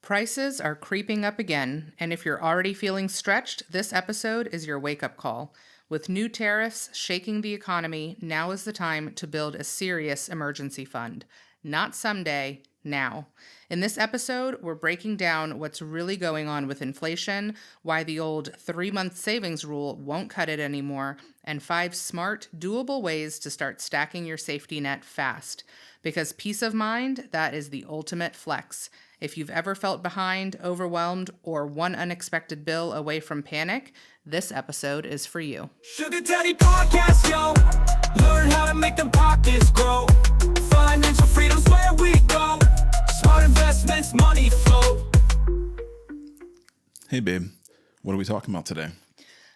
Prices are creeping up again, and if you're already feeling stretched, this episode is your wake-up call. With new tariffs shaking the economy, now is the time to build a serious emergency fund. Not someday, now. In this episode, we're breaking down what's really going on with inflation, why the old 3-month savings rule won't cut it anymore, and 5 smart, doable ways to start stacking your safety net fast. Because peace of mind, that is the ultimate flex. If you've ever felt behind, overwhelmed, or one unexpected bill away from panic, this episode is for you. Sugar Daddy Podcast, yo. Learn how to make them pockets grow. Financial freedom's where we go. Smart investments, money flow. Hey, babe. What are we talking about today?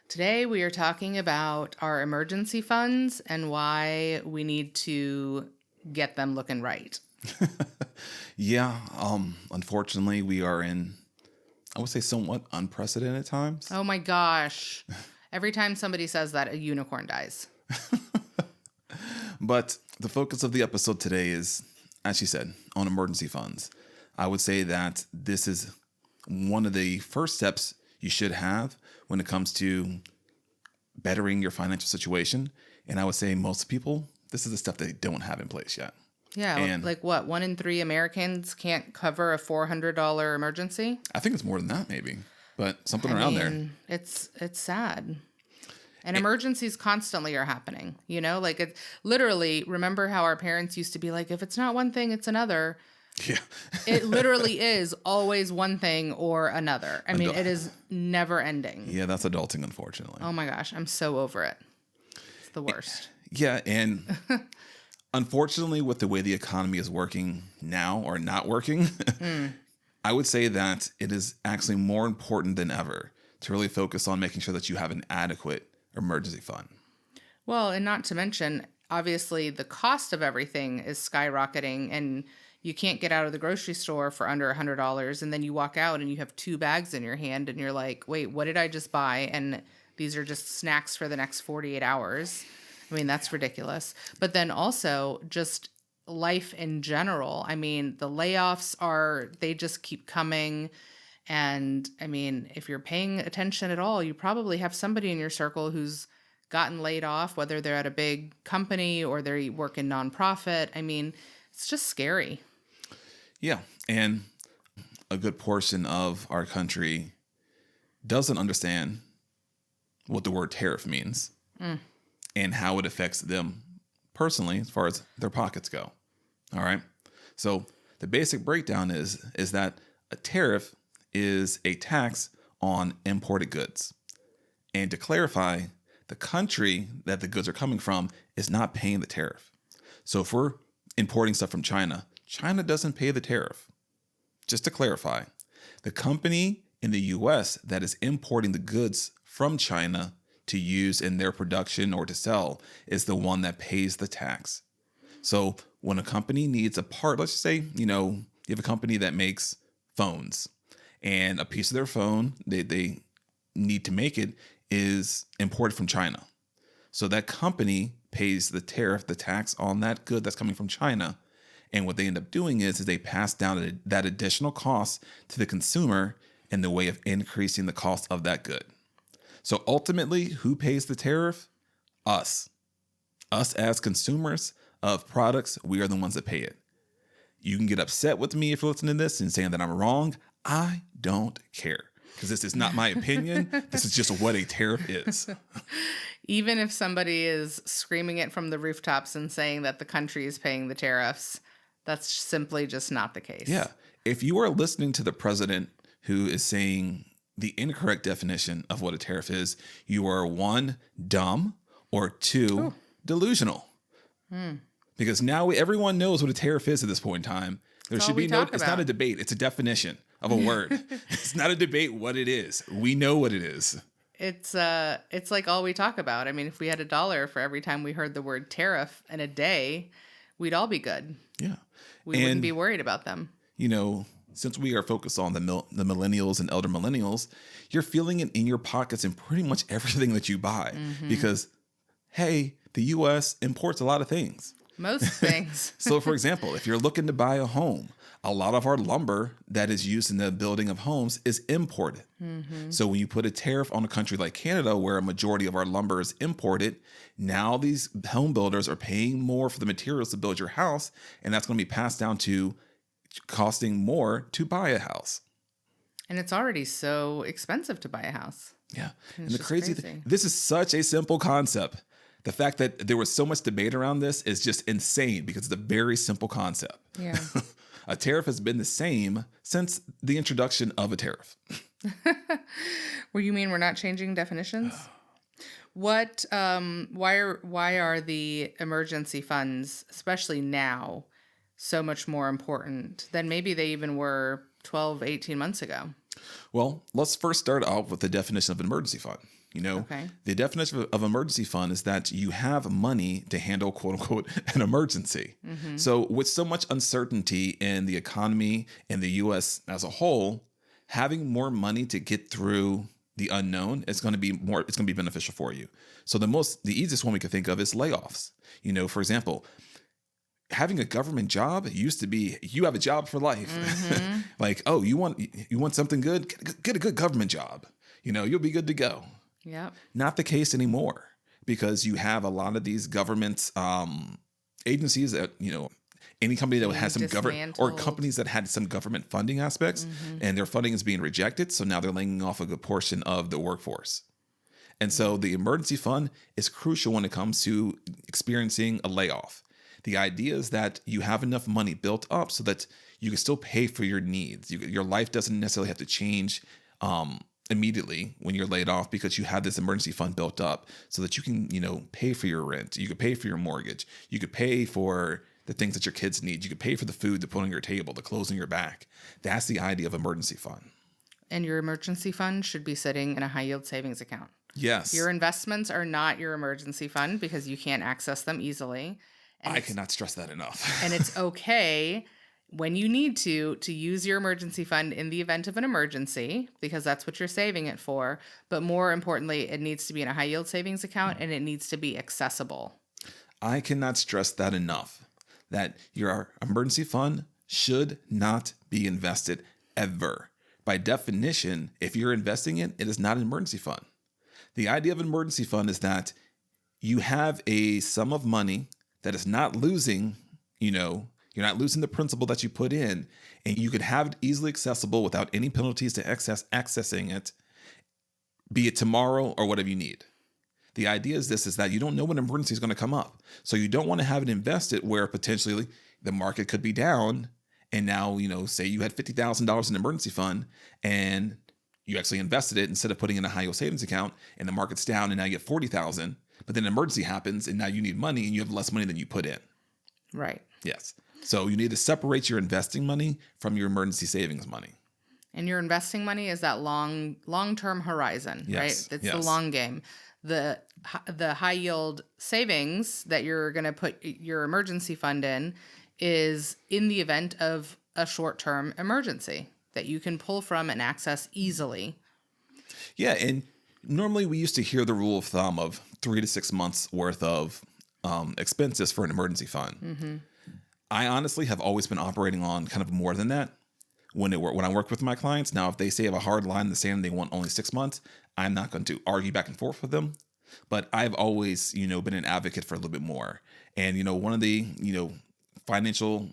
Today, we are talking about our emergency funds and why we need to get them looking right. Yeah, unfortunately, we are in, I would say, somewhat unprecedented times. Oh my gosh. Every time somebody says that, a unicorn dies. But the focus of the episode today is, as she said, on emergency funds. I would say that this is one of the first steps you should have when it comes to bettering your financial situation. And I would say most people, this is the stuff they don't have in place yet. Yeah, And like what? 1 in 3 Americans can't cover a $400 emergency? I think it's more than that, maybe, but something around there. It's sad. And emergencies constantly are happening, you know? Like, it literally, remember how our parents used to be like, if it's not one thing, it's another. Yeah. It literally is always one thing or another. I mean, it is never ending. Yeah, that's adulting, unfortunately. Oh my gosh, I'm so over it. It's the worst. Yeah, and unfortunately, with the way the economy is working now or not working, I would say that it is actually more important than ever to really focus on making sure that you have an adequate emergency fund. Well, and not to mention, obviously, the cost of everything is skyrocketing, and you can't get out of the grocery store for under $100, and then you walk out and you have 2 bags in your hand, and you're like, wait, what did I just buy? And these are just snacks for the next 48 hours. I mean, that's ridiculous. But then also just life in general. I mean, the layoffs they just keep coming. And I mean, if you're paying attention at all, you probably have somebody in your circle who's gotten laid off, whether they're at a big company or they work in nonprofit. I mean, it's just scary. Yeah, and a good portion of our country doesn't understand what the word tariff means and how it affects them personally as far as their pockets go. All right. So the basic breakdown is that a tariff is a tax on imported goods. And to clarify, the country that the goods are coming from is not paying the tariff. So if we're importing stuff from China, China doesn't pay the tariff. Just to clarify, the company in the US that is importing the goods from China to use in their production or to sell is the one that pays the tax. So when a company needs a part, let's just say, you have a company that makes phones and a piece of their phone, they need to make it is imported from China. So that company pays the tariff, the tax on that good that's coming from China. And what they end up doing is they pass down that additional cost to the consumer in the way of increasing the cost of that good. So ultimately, who pays the tariff? Us. Us as consumers of products, we are the ones that pay it. You can get upset with me if you're listening to this and saying that I'm wrong. I don't care because this is not my opinion. This is just what a tariff is. Even if somebody is screaming it from the rooftops and saying that the country is paying the tariffs, that's simply just not the case. Yeah. If you are listening to the president who is saying the incorrect definition of what a tariff is, you are 1, dumb, or 2, delusional. Because now everyone knows what a tariff is at this point in time. There should be it's not a debate. It's a definition of a word. It's not a debate what it is. We know what it is. It's like all we talk about. I mean, if we had $1 for every time we heard the word tariff in a day, we'd all be good. Yeah. We wouldn't be worried about them. Since we are focused on the millennials and elder millennials, you're feeling it in your pockets in pretty much everything that you buy because, hey, the U.S. imports a lot of things. Most things. So, for example, if you're looking to buy a home, a lot of our lumber that is used in the building of homes is imported. So when you put a tariff on a country like Canada, where a majority of our lumber is imported, now these home builders are paying more for the materials to build your house, and that's going to be passed down to costing more to buy a house. And it's already so expensive to buy a house. Yeah. And It's the just crazy crazy. thing, this is such a simple concept. The fact that there was so much debate around this is just insane because it's a very simple concept. Yeah. A tariff has been the same since the introduction of a tariff. Well, you mean we're not changing definitions? What why are the emergency funds, especially now, so much more important than maybe they even were 12, 18 months ago? Well, let's first start out with the definition of an emergency fund. Okay. The definition of emergency fund is that you have money to handle, quote unquote, an emergency. So with so much uncertainty in the economy and the U.S. as a whole, having more money to get through the unknown is going to be more, it's going to be beneficial for you. So the easiest one we could think of is layoffs. For example, having a government job used to be you have a job for life. Like, oh, you want something good? Get a good government job. You'll be good to go. Yep. Not the case anymore because you have a lot of these government agencies that, any company that has some government or companies that had some government funding aspects and their funding is being rejected. So now they're laying off a good portion of the workforce. And so the emergency fund is crucial when it comes to experiencing a layoff. The idea is that you have enough money built up so that you can still pay for your needs. Your life doesn't necessarily have to change immediately when you're laid off because you have this emergency fund built up so that you can, pay for your rent. You could pay for your mortgage. You could pay for the things that your kids need. You could pay for the food to put on your table, the clothes on your back. That's the idea of emergency fund. And your emergency fund should be sitting in a high yield savings account. Yes. Your investments are not your emergency fund because you can't access them easily. And I cannot stress that enough. And it's okay when you need to use your emergency fund in the event of an emergency, because that's what you're saving it for. But more importantly, it needs to be in a high yield savings account and it needs to be accessible. I cannot stress that enough, that your emergency fund should not be invested ever. By definition, if you're investing it is not an emergency fund. The idea of an emergency fund is that you have a sum of money that is not losing, you're not losing the principal that you put in, and you could have it easily accessible without any penalties to accessing it, be it tomorrow or whatever you need. The idea is that you don't know when an emergency is going to come up. So you don't want to have it invested where potentially the market could be down. And now, say you had $50,000 in an emergency fund and you actually invested it instead of putting in a high yield savings account and the market's down and now you get 40,000, but then an emergency happens and now you need money and you have less money than you put in. Right. Yes. So you need to separate your investing money from your emergency savings money. And your investing money is that long-term horizon, right? It's the long game. The high yield savings that you're going to put your emergency fund in is in the event of a short-term emergency that you can pull from and access easily. Yeah, and normally we used to hear the rule of thumb of 3 to 6 months worth of expenses for an emergency fund. I honestly have always been operating on kind of more than that when I work with my clients. Now, if they say have a hard line in the sand, they want only 6 months, I'm not going to argue back and forth with them. But I've always, been an advocate for a little bit more. And, one of the, financial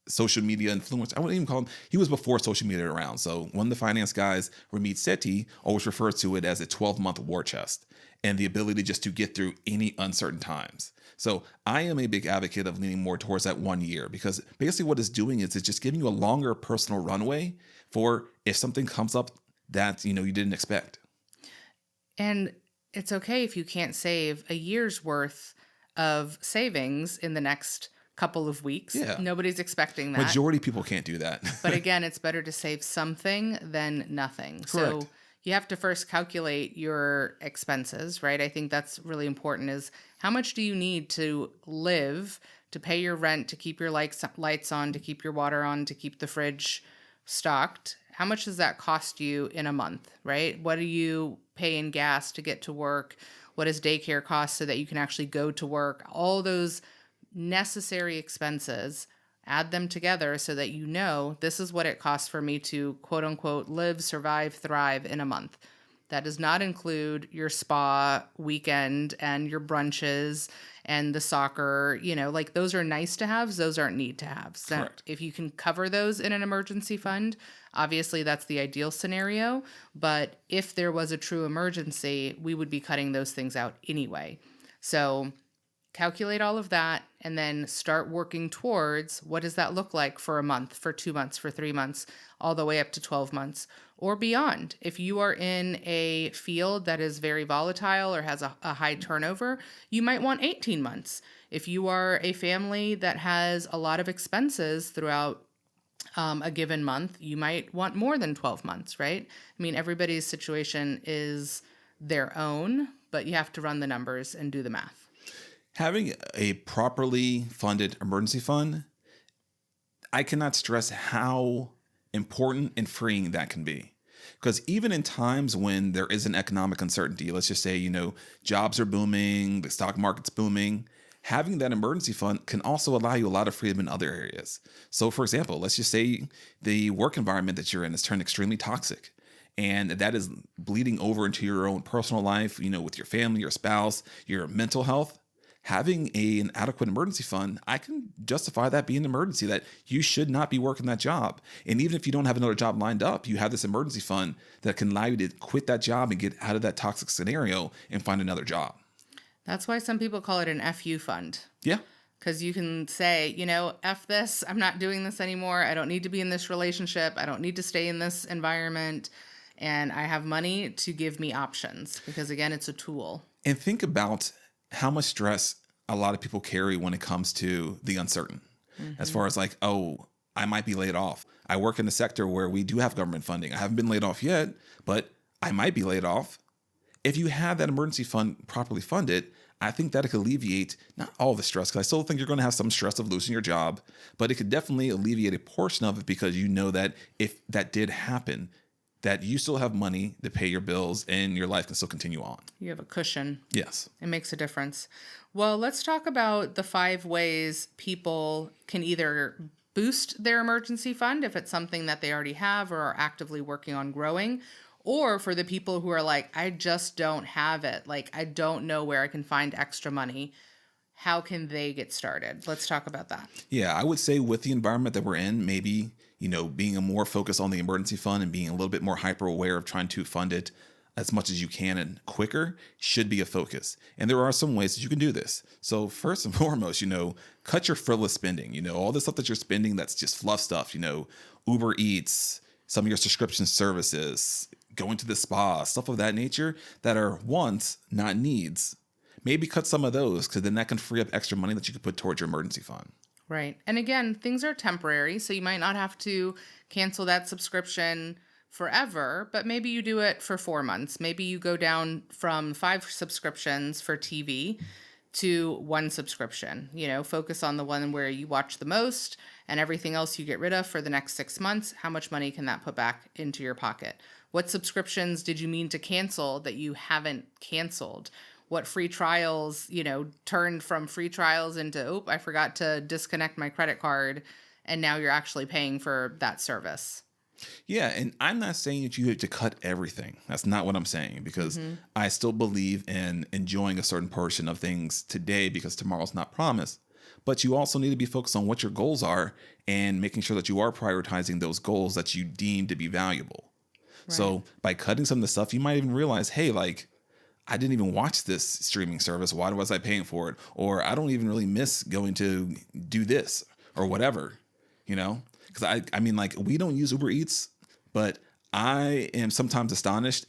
social media influence, I wouldn't even call him, he was before social media around. So one of the finance guys, Ramit Sethi, always refers to it as a 12-month war chest and the ability just to get through any uncertain times. So I am a big advocate of leaning more towards that 1 year because basically what it's doing is it's just giving you a longer personal runway for if something comes up that, you didn't expect. And it's okay if you can't save a year's worth of savings in the next couple of weeks. Yeah. Nobody's expecting that. Majority of people can't do that. But again, it's better to save something than nothing. Correct. So you have to first calculate your expenses, right? I think that's really important is how much do you need to live, to pay your rent, to keep your lights on, to keep your water on, to keep the fridge stocked? How much does that cost you in a month, right? What do you pay in gas to get to work? What does daycare cost so that you can actually go to work? All those necessary expenses, add them together so that you know this is what it costs for me to quote unquote live, survive, thrive in a month. That does not include your spa weekend and your brunches and the soccer, like those are nice to haves. Those aren't need to haves. Correct. If you can cover those in an emergency fund, obviously that's the ideal scenario. But if there was a true emergency, we would be cutting those things out anyway. So calculate all of that and then start working towards what does that look like for a month, for 2 months, for 3 months, all the way up to 12 months or beyond. If you are in a field that is very volatile or has a high turnover, you might want 18 months. If you are a family that has a lot of expenses throughout a given month, you might want more than 12 months, right? I mean, everybody's situation is their own, but you have to run the numbers and do the math. Having a properly funded emergency fund, I cannot stress how important and freeing that can be. Because even in times when there is an economic uncertainty, let's just say, jobs are booming, the stock market's booming, having that emergency fund can also allow you a lot of freedom in other areas. So for example, let's just say the work environment that you're in has turned extremely toxic. And that is bleeding over into your own personal life, with your family, your spouse, your mental health. Having an adequate emergency fund, I can justify that being an emergency, that you should not be working that job. And even if you don't have another job lined up, you have this emergency fund that can allow you to quit that job and get out of that toxic scenario and find another job. That's why some people call it an FU fund. Yeah. Because you can say, F this, I'm not doing this anymore. I don't need to be in this relationship. I don't need to stay in this environment. And I have money to give me options because, again, it's a tool. And think about how much stress a lot of people carry when it comes to the uncertain. As far as like, oh, I might be laid off. I work in a sector where we do have government funding. I haven't been laid off yet, but I might be laid off. If you have that emergency fund properly funded, I think that it could alleviate not all the stress, because I still think you're going to have some stress of losing your job, but it could definitely alleviate a portion of it, because you know that if that did happen, that you still have money to pay your bills and your life can still continue on. You have a cushion. Yes. It makes a difference. Well, let's talk about the 5 ways people can either boost their emergency fund if it's something that they already have or are actively working on growing, or for the people who are like, I just don't have it. Like, I don't know where I can find extra money. How can they get started? Let's talk about that. Yeah, I would say with the environment that we're in, maybe, being a more focus on the emergency fund and being a little bit more hyper aware of trying to fund it as much as you can and quicker should be a focus. And there are some ways that you can do this. So first and foremost, cut your frivolous spending, all the stuff that you're spending that's just fluff stuff, Uber Eats, some of your subscription services, going to the spa, stuff of that nature that are wants, not needs. Maybe cut some of those, because then that can free up extra money that you could put towards your emergency fund. Right. And again, things are temporary, so you might not have to cancel that subscription forever, but maybe you do it for 4 months. Maybe you go down from 5 subscriptions for TV to 1 subscription. Focus on the one where you watch the most, and everything else you get rid of for the next 6 months. How much money can that put back into your pocket? What subscriptions did you mean to cancel that you haven't canceled? What free trials, turned from free trials into, I forgot to disconnect my credit card, and now you're actually paying for that service. Yeah, and I'm not saying that you have to cut everything. That's not what I'm saying, because I still believe in enjoying a certain portion of things today, because tomorrow's not promised. But you also need to be focused on what your goals are and making sure that you are prioritizing those goals that you deem to be valuable. Right. So by cutting some of the stuff, you might even realize, hey, I didn't even watch this streaming service. Why was I paying for it? Or I don't even really miss going to do this or whatever, Because I mean, we don't use Uber Eats, but I am sometimes astonished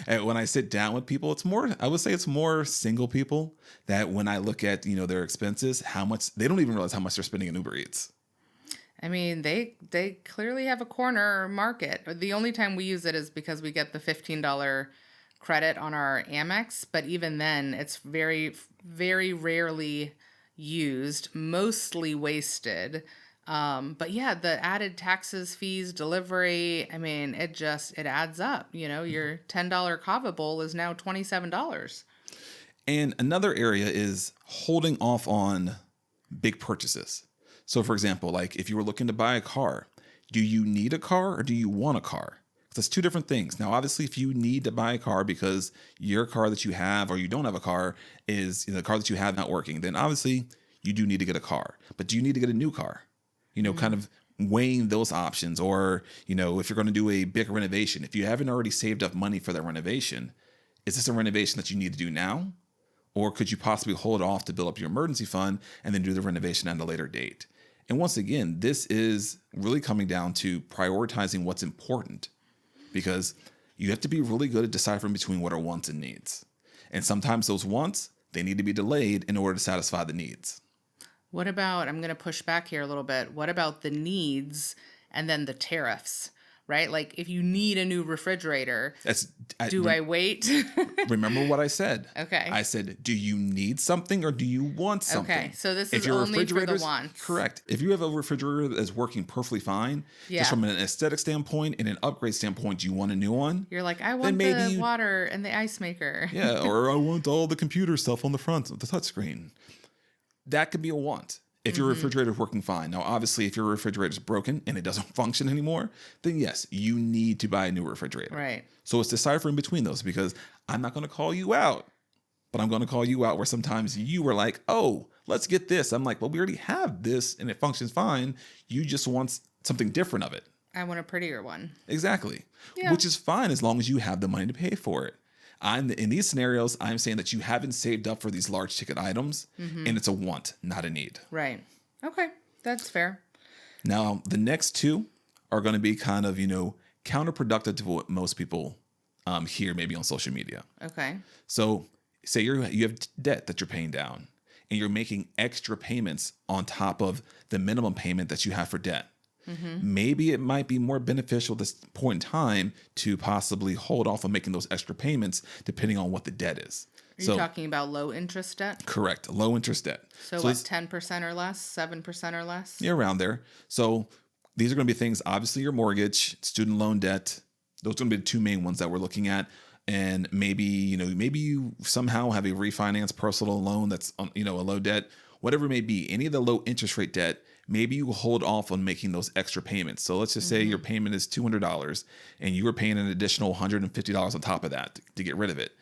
at when I sit down with people. I would say it's more single people that when I look at, their expenses, how much, they don't even realize how much they're spending in Uber Eats. I mean, they clearly have a corner market. The only time we use it is because we get the $15 credit on our Amex, but even then it's very, very rarely used, mostly wasted. But yeah, the added taxes, fees, delivery, I mean, it adds up. Your $10 kava bowl is now $27. And another area is holding off on big purchases. So, for example, like if you were looking to buy a car, do you need a car or do you want a car? That's two different things. Now, obviously, if you need to buy a car because your car that you have or you don't have a car is the car that you have not working, then obviously you do need to get a car. But do you need to get a new car? Kind of weighing those options. Or, if you're going to do a big renovation, if you haven't already saved up money for that renovation, is this a renovation that you need to do now? Or could you possibly hold off to build up your emergency fund and then do the renovation at a later date? And once again, this is really coming down to prioritizing what's important, because you have to be really good at deciphering between what are wants and needs. And sometimes those wants, they need to be delayed in order to satisfy the needs. What about, I'm going to push back here a little bit. What about the needs and then the tariffs, right? Like if you need a new refrigerator, do I wait? Remember what I said. Okay. I said, do you need something or do you want something? Okay, so this is only for the wants. Correct. If you have a refrigerator that's working perfectly fine, just from an aesthetic standpoint and an upgrade standpoint, you want a new one. You're like, I want the water and the ice maker. Yeah, or I want all the computer stuff on the front of the touchscreen. That could be a want. If your refrigerator is working fine. Now, obviously, if your refrigerator is broken and it doesn't function anymore, then yes, you need to buy a new refrigerator. Right. So it's deciphering between those, because I'm not going to call you out, but I'm going to call you out where sometimes you were like, oh, let's get this. I'm like, well, we already have this and it functions fine. You just want something different of it. I want a prettier one. Exactly. Yeah. Which is fine as long as you have the money to pay for it. In these scenarios, I'm saying that you haven't saved up for these large ticket items, and it's a want, not a need. Right. Okay. That's fair. Now, the next two are going to be kind of, counterproductive to what most people hear maybe on social media. Okay. So say you have debt that you're paying down and you're making extra payments on top of the minimum payment that you have for debt. Maybe it might be more beneficial at this point in time to possibly hold off on making those extra payments depending on what the debt is. Are you talking about low interest debt? Correct. Low interest debt. So what, 10% or less, 7% or less? Yeah, around there. So these are going to be ththings, obviously your mortgage, student loan debt. Those are going to be the two main ones that we're looking at. And maybe you somehow have a refinance personal loan that's on, a low debt, whatever it may be, any of the low interest rate debt. Maybe you hold off on making those extra payments. So let's just say your payment is $200 and you were paying an additional $150 on top of that to get rid of it.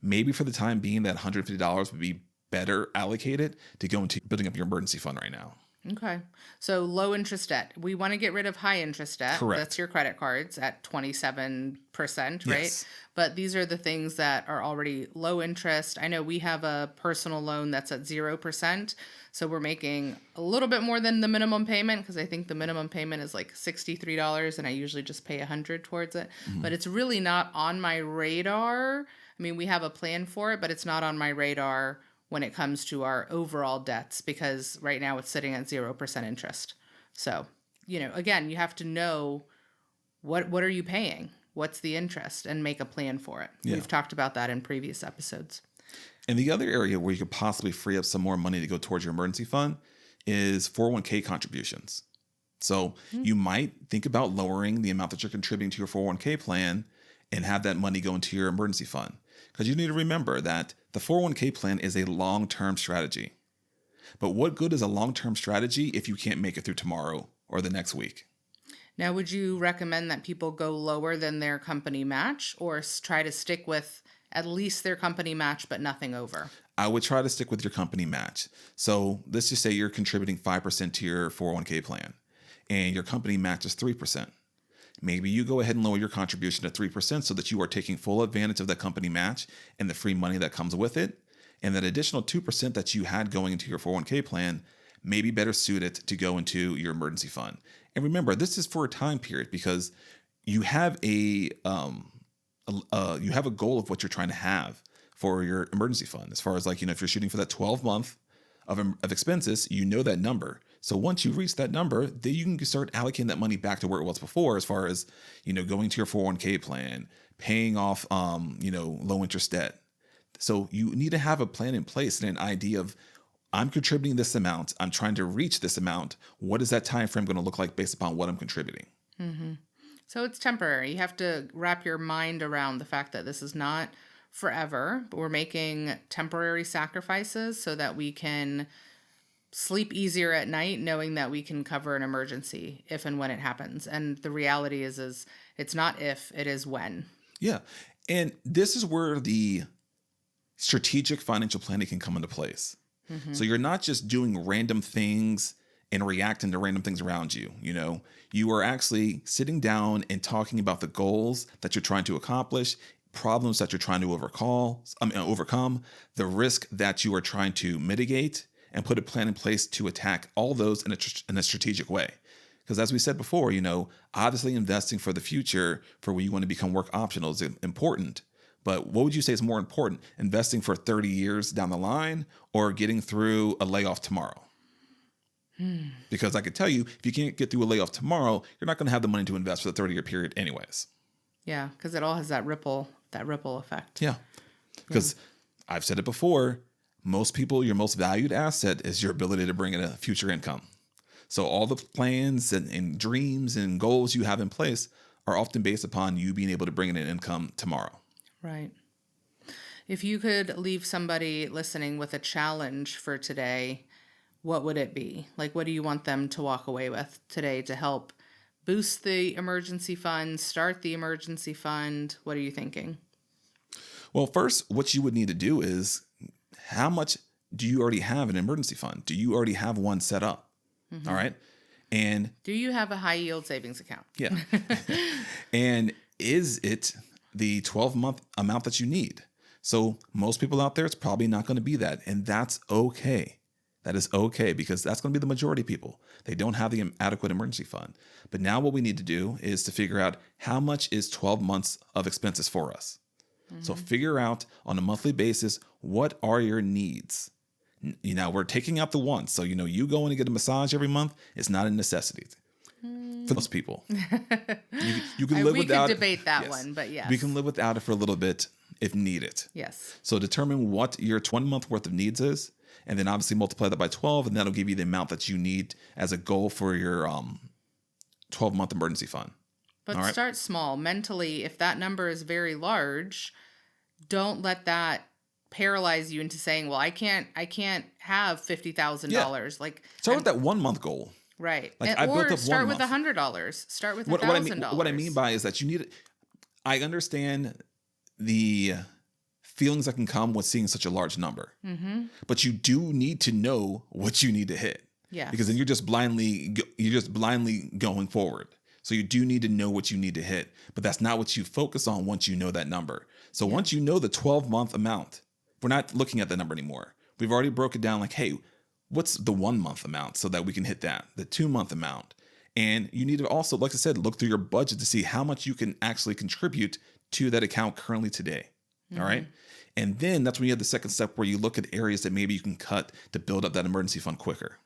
Maybe for the time being, that $150 would be better allocated to go into building up your emergency fund right now. Okay. So low interest debt. We want to get rid of high interest debt. Correct. That's your credit cards at 27%, right? Yes. But these are the things that are already low interest. I know we have a personal loan that's at 0%. So we're making a little bit more than the minimum payment, because I think the minimum payment is like $63 and I usually just pay $100 towards it. But it's really not on my radar. I mean, we have a plan for it, but it's not on my radar when it comes to our overall debts, because right now it's sitting at 0% interest. So, again, you have to know what are you paying? What's the interest? And make a plan for it. Yeah. We've talked about that in previous episodes. And the other area where you could possibly free up some more money to go towards your emergency fund is 401k contributions. So you might think about lowering the amount that you're contributing to your 401k plan and have that money go into your emergency fund. Because you need to remember that the 401k plan is a long-term strategy. But what good is a long-term strategy if you can't make it through tomorrow or the next week? Now, would you recommend that people go lower than their company match, or try to stick with at least their company match, but nothing over? I would try to stick with your company match. So let's just say you're contributing 5% to your 401k plan and your company match is 3%. Maybe you go ahead and lower your contribution to 3% so that you are taking full advantage of that company match and the free money that comes with it. And that additional 2% that you had going into your 401k plan may be better suited to go into your emergency fund. And remember, this is for a time period, because you have a goal of what you're trying to have for your emergency fund. As far as if you're shooting for that 12 month of expenses, that number. So once you reach that number, then you can start allocating that money back to where it was before, as far as, going to your 401k plan, paying off, low interest debt. So you need to have a plan in place and an idea of, I'm contributing this amount. I'm trying to reach this amount. What is that time frame going to look like based upon what I'm contributing? Mm-hmm. So it's temporary. You have to wrap your mind around the fact that this is not forever, but we're making temporary sacrifices so that we can sleep easier at night knowing that we can cover an emergency if and when it happens. And the reality is it's not if, it is when. Yeah. And this is where the strategic financial planning can come into place. So you're not just doing random things and reacting to random things around you. You are actually sitting down and talking about the goals that you're trying to accomplish, problems that you're trying to overcome, the risk that you are trying to mitigate, and put a plan in place to attack all those in a strategic way. Because as we said before, obviously investing for the future for when you want to become work optional is important. But what would you say is more important, investing for 30 years down the line or getting through a layoff tomorrow? Because I could tell you, if you can't get through a layoff tomorrow, you're not going to have the money to invest for the 30-year period anyways. Yeah, because it all has that ripple effect. Yeah. Because I've said it before, most people, your most valued asset is your ability to bring in a future income. So all the plans and dreams and goals you have in place are often based upon you being able to bring in an income tomorrow. Right. If you could leave somebody listening with a challenge for today, what would it be? Like, what do you want them to walk away with today to help boost the emergency fund, start the emergency fund? What are you thinking? Well, first, what you would need to do is, how much do you already have an emergency fund? Do you already have one set up? All right. And do you have a high yield savings account? Yeah. And is it the 12-month amount that you need? So most people out there, it's probably not going to be that. And that's okay. That is okay, because that's going to be the majority of people. They don't have the adequate emergency fund. But now what we need to do is to figure out how much is 12 months of expenses for us. So figure out on a monthly basis, what are your needs? We're taking out the wants. So, you going to get a massage every month, it's not a necessity for most people. You can live without it. We could debate that Yes. one, but yes. We can live without it for a little bit if needed. Yes. So determine what your 20-month worth of needs is, and then obviously multiply that by 12, and that'll give you the amount that you need as a goal for your 12-month emergency fund. But start small. Mentally, if that number is very large, don't let that paralyze you into saying, well, I can't have $50,000. Like, start with that 1-month goal. Right. Like, I built up start 1 with month. $100. Start with What $1,000. I mean by is that I understand the feelings that can come with seeing such a large number, but you do need to know what you need to hit. Yeah. Because then you're just blindly going forward. So you do need to know what you need to hit, but that's not what you focus on once you know that number. So once you know the 12-month amount, we're not looking at the number anymore. We've already broke it down like, hey, what's the 1-month amount so that we can hit that, the 2-month amount. And you need to also, like I said, look through your budget to see how much you can actually contribute to that account currently today. All right. And then that's when you have the second step where you look at areas that maybe you can cut to build up that emergency fund quicker.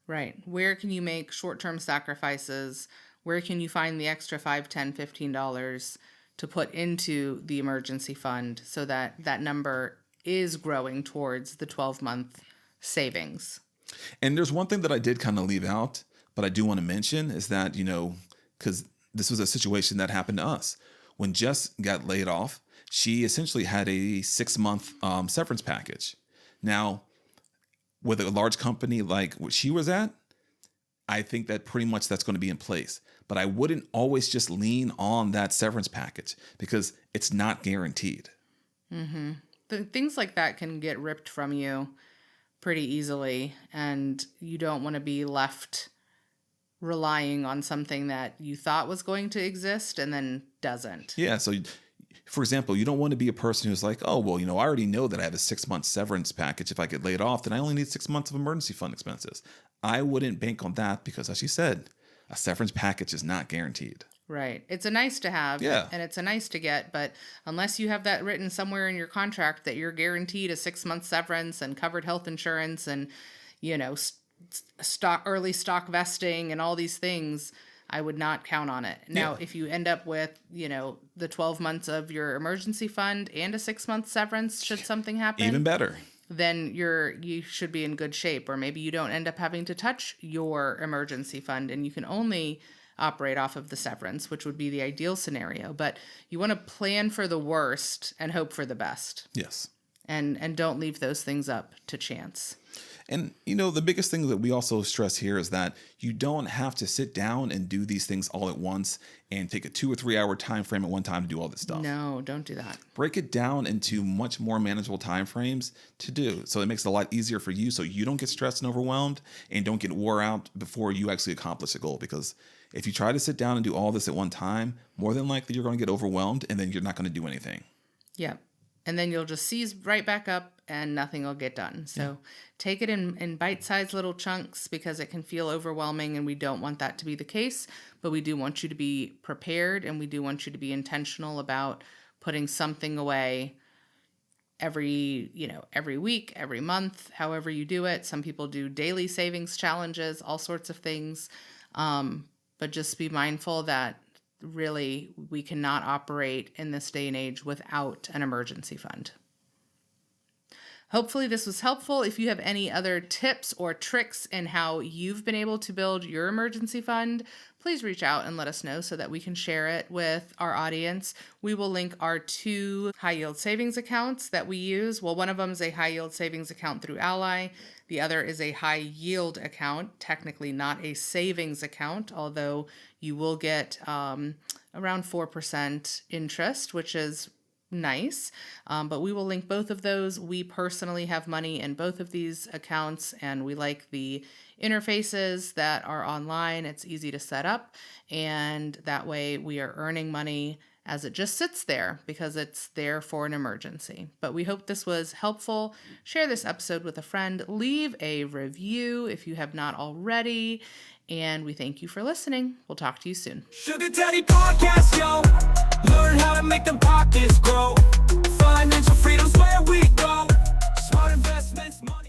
Right. Where can you make short-term sacrifices? Where can you find the extra $5, $10, $15 to put into the emergency fund so that that number is growing towards the 12-month savings? And there's one thing that I did kind of leave out, but I do want to mention is that, because this was a situation that happened to us. When Jess got laid off, she essentially had a 6-month severance package. Now, with a large company like what she was at, I think that pretty much that's going to be in place. But I wouldn't always just lean on that severance package because it's not guaranteed. Things like that can get ripped from you pretty easily, and you don't want to be left relying on something that you thought was going to exist and then doesn't. Yeah. So, for example, you don't want to be a person who's like, oh, well, I already know that I have a 6-month severance package. If I get laid off, then I only need 6 months of emergency fund expenses. I wouldn't bank on that because, as you said, a severance package is not guaranteed. Right. It's a nice to have, Yeah. And it's a nice to get, but unless you have that written somewhere in your contract that you're guaranteed a 6-month severance and covered health insurance and, early stock vesting and all these things, I would not count on it. Now, if you end up with, the 12 months of your emergency fund and a 6-month severance, should something happen, Even better. then you should be in good shape. Or maybe you don't end up having to touch your emergency fund and you can only operate off of the severance, which would be the ideal scenario. But you want to plan for the worst and hope for the best. Yes. And don't leave those things up to chance. And, the biggest thing that we also stress here is that you don't have to sit down and do these things all at once and take a 2 or 3 hour time frame at one time to do all this stuff. No, don't do that. Break it down into much more manageable time frames to do. So it makes it a lot easier for you so you don't get stressed and overwhelmed and don't get wore out before you actually accomplish a goal. Because if you try to sit down and do all this at one time, more than likely you're going to get overwhelmed and then you're not going to do anything. Yeah. And then you'll just seize right back up and nothing will get done. So take it in bite-sized little chunks because it can feel overwhelming and we don't want that to be the case. But we do want you to be prepared and we do want you to be intentional about putting something away every week, every month, however you do it. Some people do daily savings challenges, all sorts of things. But just be mindful that really we cannot operate in this day and age without an emergency fund. Hopefully this was helpful. If you have any other tips or tricks in how you've been able to build your emergency fund, please reach out and let us know so that we can share it with our audience. We will link our 2 high yield savings accounts that we use. Well, one of them is a high yield savings account through Ally. The other is a high yield account, technically not a savings account, although you will get around 4% interest, which is nice. But we will link both of those. We personally have money in both of these accounts and we like the interfaces that are online. It's easy to set up and that way we are earning money as it just sits there because it's there for an emergency. But we hope this was helpful. Share this episode with a friend. Leave a review if you have not already. And we thank you for listening. We'll talk to you soon. Sugar Daddy Podcast, yo. Learn how to make them pockets grow. Financial freedom's where we go. Smart investments, money.